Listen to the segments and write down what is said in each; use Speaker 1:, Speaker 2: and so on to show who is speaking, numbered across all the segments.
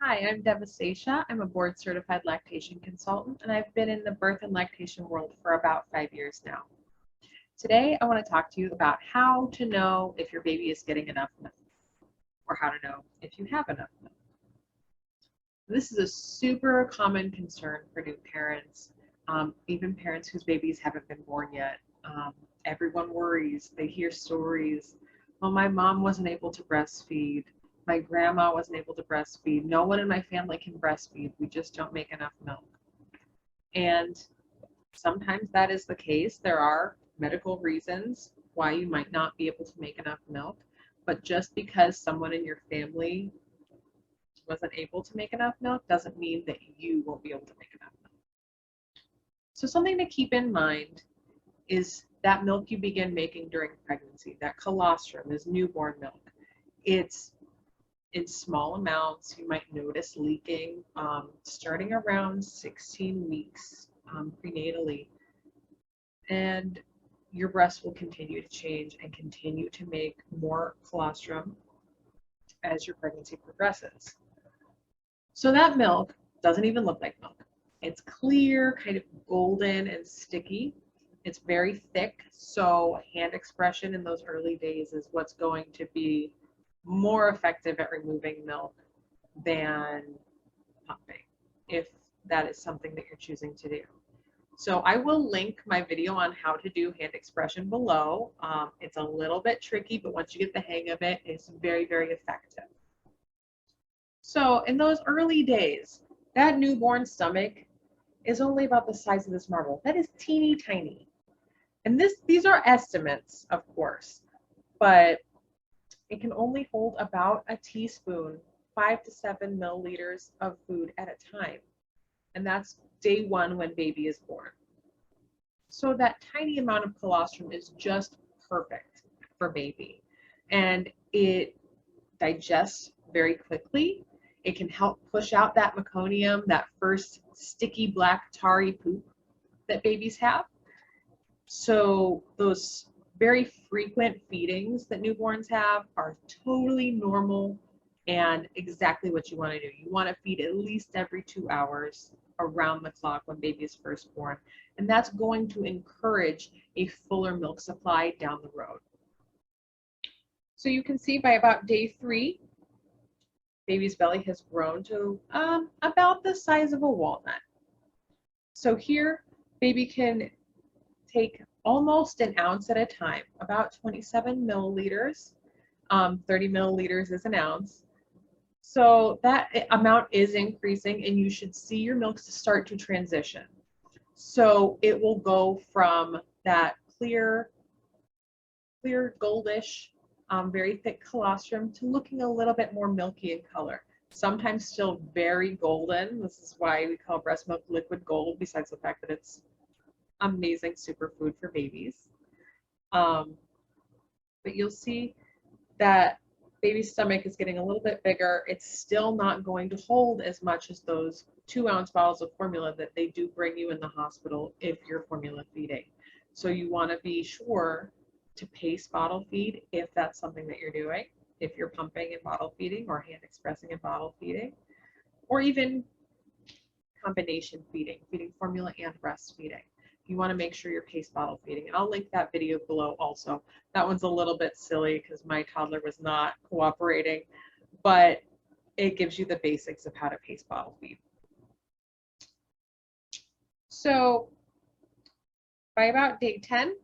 Speaker 1: Hi, I'm Devastation. I'm a board certified lactation consultant, and I've been in the birth and lactation world for about 5 years now. Today, I want to talk to you about how to know if your baby is getting enough milk, or how to know if you have enough milk. This is a super common concern for new parents, even parents whose babies haven't been born yet. Everyone worries. They hear stories. Well, my mom wasn't able to breastfeed. My grandma wasn't able to breastfeed. No one in my family can breastfeed. We just don't make enough milk. And sometimes that is the case. There are medical reasons why you might not be able to make enough milk. But just because someone in your family wasn't able to make enough milk doesn't mean that you won't be able to make enough milk. So something to keep in mind is that milk you begin making during pregnancy, that colostrum is newborn milk. It's in small amounts. You might notice leaking starting around 16 weeks prenatally, and your breast will continue to change and continue to make more colostrum as your pregnancy progresses. So that milk doesn't even look like milk. It's clear, kind of golden and sticky. It's very thick, so hand expression in those early days is what's going to be more effective at removing milk than pumping, if that is something that you're choosing to do. So I will link my video on how to do hand expression below. It's a little bit tricky, but once you get the hang of it, it's very, very effective. So in those early days, that newborn stomach is only about the size of this marble. That is teeny tiny. And these are estimates, of course, but it can only hold about a teaspoon, 5 to 7 milliliters of food at a time. And that's day one when baby is born. So that tiny amount of colostrum is just perfect for baby. And it digests very quickly. It can help push out that meconium, that first sticky black tarry poop that babies have. So those very frequent feedings that newborns have are totally normal and exactly what you want to do. You want to feed at least every 2 hours around the clock when baby is first born. And that's going to encourage a fuller milk supply down the road. So you can see by about day 3, baby's belly has grown to about the size of a walnut. So here, baby can take almost an ounce at a time, about 27 milliliters. 30 milliliters is an ounce. So that amount is increasing, and you should see your milks start to transition. So it will go from that clear goldish, very thick colostrum to looking a little bit more milky in color. Sometimes still very golden. This is why we call breast milk liquid gold, besides the fact that it's amazing superfood for babies. But you'll see that baby's stomach is getting a little bit bigger. It's still not going to hold as much as those 2-ounce bottles of formula that they do bring you in the hospital if you're formula feeding. So you want to be sure to pace bottle feed if that's something that you're doing, if you're pumping and bottle feeding or hand expressing and bottle feeding, or even combination feeding, feeding formula and breastfeeding. You want to make sure you're pace bottle feeding. And I'll link that video below also. That one's a little bit silly because my toddler was not cooperating, but it gives you the basics of how to pace bottle feed. So by about day 10,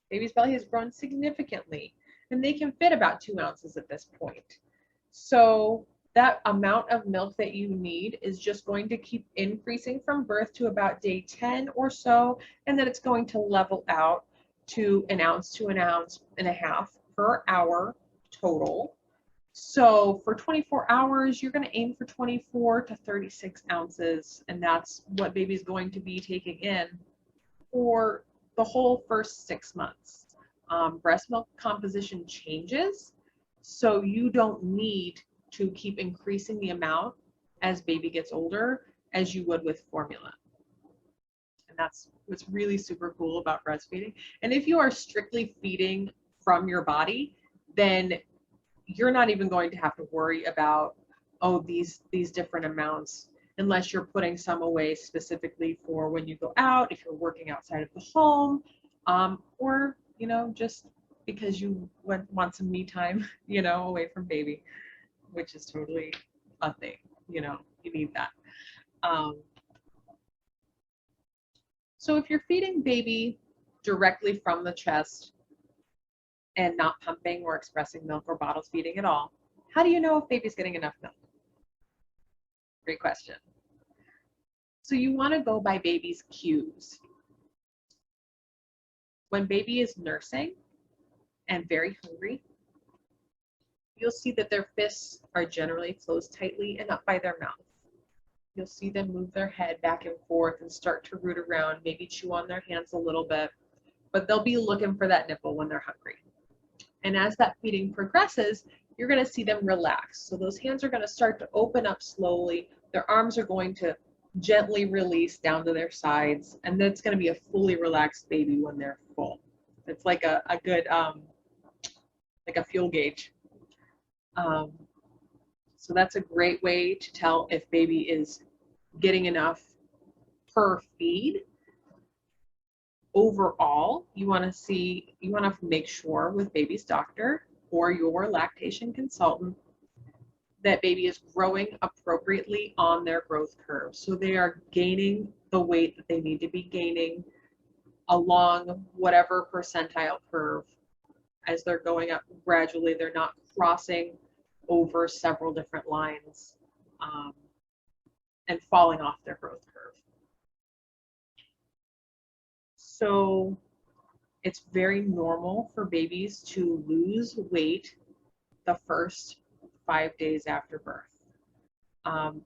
Speaker 1: baby's belly has grown significantly, and they can fit about 2 ounces at this point. So that amount of milk that you need is just going to keep increasing from birth to about day 10 or so, and then it's going to level out to an ounce to an ounce and a half per hour total. So for 24 hours, you're going to aim for 24 to 36 ounces, and that's what baby's going to be taking in for the whole first 6 months. Breast milk composition changes, so you don't need to keep increasing the amount as baby gets older as you would with formula. And that's what's really super cool about breastfeeding. And if you are strictly feeding from your body, then you're not even going to have to worry about oh, these different amounts, unless you're putting some away specifically for when you go out, if you're working outside of the home, or, you know, just because you want some me time, you know, away from baby, which is totally a thing, you know, you need that. So if you're feeding baby directly from the chest and not pumping or expressing milk or bottle feeding at all, how do you know if baby's getting enough milk? Great question. So you want to go by baby's cues. When baby is nursing and very hungry, you'll see that their fists are generally closed tightly and up by their mouth. You'll see them move their head back and forth and start to root around, maybe chew on their hands a little bit, but they'll be looking for that nipple when they're hungry. And as that feeding progresses, you're going to see them relax. So those hands are going to start to open up slowly. Their arms are going to gently release down to their sides, and that's going to be a fully relaxed baby when they're full. It's like a good, like a fuel gauge. So that's a great way to tell if baby is getting enough per feed. Overall, you want to make sure with baby's doctor or your lactation consultant that baby is growing appropriately on their growth curve. So they are gaining the weight that they need to be gaining along whatever percentile curve as they're going up gradually. They're not crossing over several different lines and falling off their growth curve. So it's very normal for babies to lose weight the first 5 days after birth.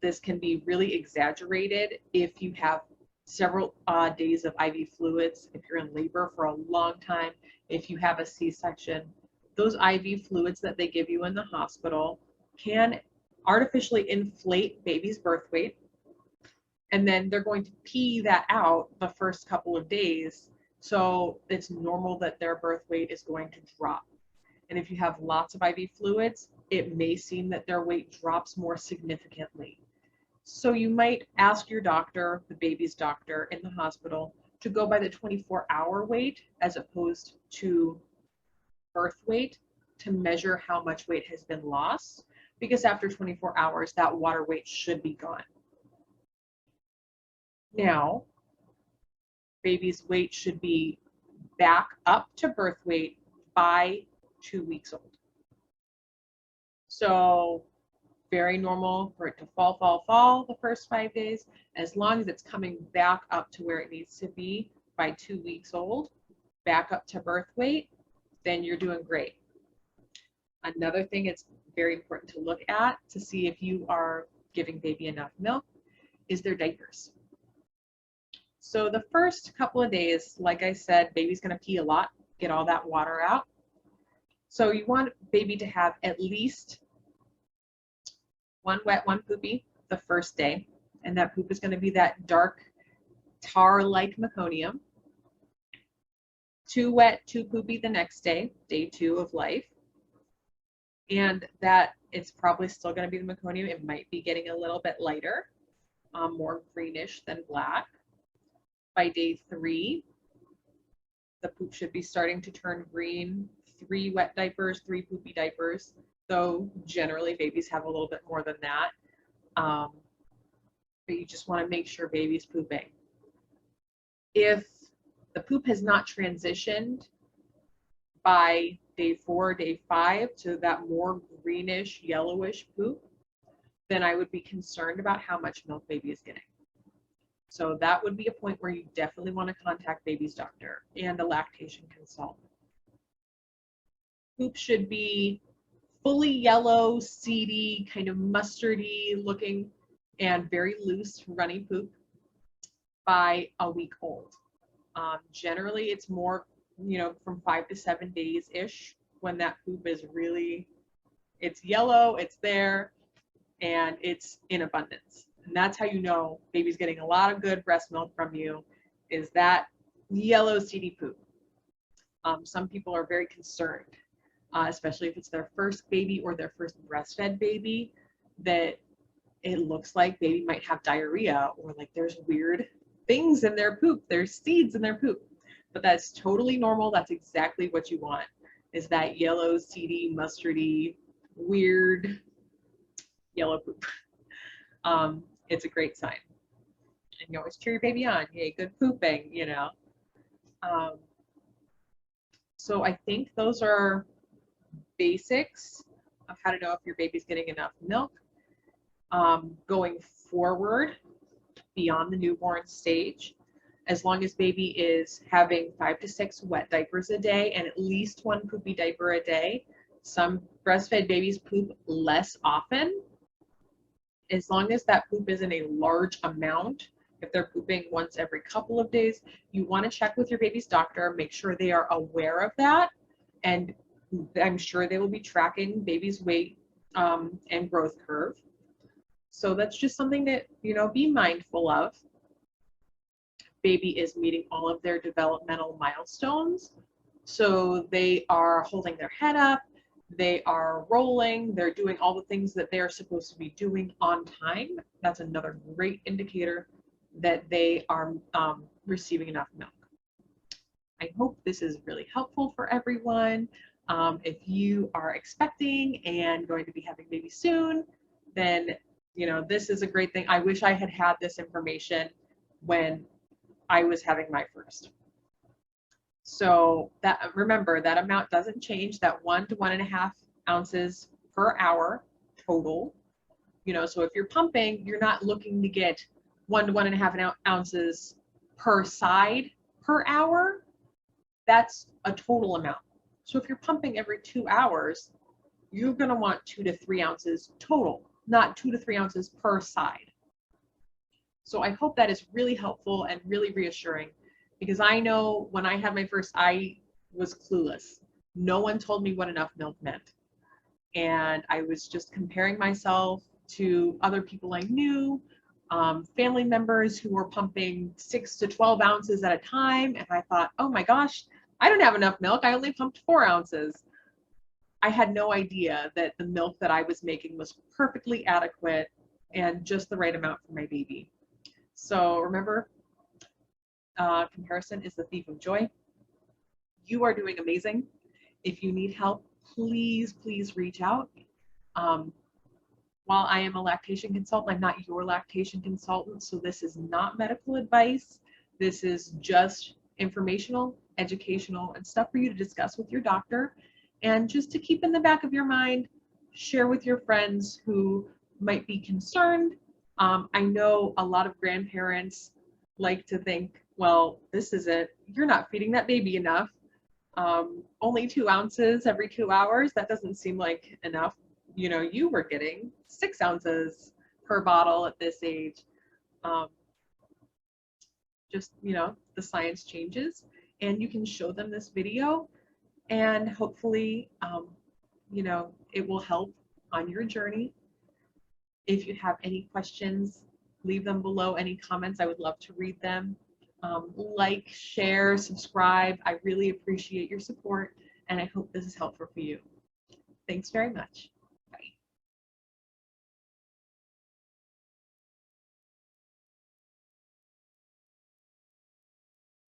Speaker 1: This can be really exaggerated if you have several days of IV fluids, if you're in labor for a long time, if you have a C-section. Those IV fluids that they give you in the hospital can artificially inflate baby's birth weight, and then they're going to pee that out the first couple of days. So it's normal that their birth weight is going to drop. And if you have lots of IV fluids, it may seem that their weight drops more significantly. So you might ask your doctor, the baby's doctor in the hospital, to go by the 24-hour weight as opposed to birth weight to measure how much weight has been lost, because after 24 hours, that water weight should be gone. Now, baby's weight should be back up to birth weight by 2 weeks old. So very normal for it to fall the first 5 days. As long as it's coming back up to where it needs to be by 2 weeks old, back up to birth weight, then you're doing great. Another thing it's very important to look at to see if you are giving baby enough milk is their diapers. So the first couple of days, like I said, baby's going to pee a lot, get all that water out. So you want baby to have at least one wet, one poopy the first day. And that poop is going to be that dark tar-like meconium. 2 wet, 2 poopy the next day, day 2 of life. And that it's probably still going to be the meconium. It might be getting a little bit lighter, more greenish than black. By day 3, the poop should be starting to turn green. 3 wet diapers, 3 poopy diapers, though generally babies have a little bit more than that. But you just want to make sure baby's pooping. If the poop has not transitioned by day 4, day 5 to that more greenish, yellowish poop, then I would be concerned about how much milk baby is getting. So that would be a point where you definitely want to contact baby's doctor and a lactation consultant. Poop should be fully yellow, seedy, kind of mustardy looking, and very loose, runny poop by a week old. Generally, it's more, from 5 to 7 days-ish when that poop is really, it's yellow, it's there, and it's in abundance. And that's how you know baby's getting a lot of good breast milk from you, is that yellow, seedy poop. Some people are very concerned, especially if it's their first baby or their first breastfed baby, that it looks like baby might have diarrhea, or like there's weird things in their poop, there's seeds in their poop. But that's totally normal. That's exactly what you want, is that yellow, seedy, mustardy, weird yellow poop. It's a great sign. And you always cheer your baby on. Yay, good pooping, you know. So I think those are basics of how to know if your baby's getting enough milk. Going forward, beyond the newborn stage, as long as baby is having 5 to 6 wet diapers a day and at least 1 poopy diaper a day. Some breastfed babies poop less often. As long as that poop isn't a large amount, if they're pooping once every couple of days, you want to check with your baby's doctor, make sure they are aware of that, and I'm sure they will be tracking baby's weight and growth curve. So that's just something to, you know, be mindful of. Baby is meeting all of their developmental milestones. So they are holding their head up, they are rolling, they're doing all the things that they're supposed to be doing on time. That's another great indicator that they are receiving enough milk. I hope this is really helpful for everyone. If you are expecting and going to be having baby soon, then you know, this is a great thing. I wish I had had this information when I was having my first. So that, remember, that amount doesn't change, that 1 to 1.5 ounces per hour total. You know, so if you're pumping, you're not looking to get 1 to 1.5 ounces per side per hour. That's a total amount. So if you're pumping every 2 hours, you're going to want 2 to 3 ounces total, not 2 to 3 ounces per side. So I hope that is really helpful and really reassuring, because I know when I had my first, I was clueless. No one told me what enough milk meant. And I was just comparing myself to other people I knew, family members who were pumping 6 to 12 ounces at a time. And I thought, oh my gosh, I don't have enough milk. I only pumped 4 ounces. I had no idea that the milk that I was making was perfectly adequate and just the right amount for my baby. So remember, comparison is the thief of joy. You are doing amazing. If you need help, please, please reach out. While I am a lactation consultant, I'm not your lactation consultant, so this is not medical advice. This is just informational, educational, and stuff for you to discuss with your doctor. And just to keep in the back of your mind, share with your friends who might be concerned. I know a lot of grandparents like to think, well, this is it. You're not feeding that baby enough. Only 2 ounces every 2 hours. That doesn't seem like enough. You know, you were getting 6 ounces per bottle at this age. Just, you know, the science changes, and you can show them this video, and hopefully, you know, it will help on your journey. If you have any questions, leave them below, any comments. I would love to read them. Like, share, subscribe. I really appreciate your support, and I hope this is helpful for you. Thanks very much.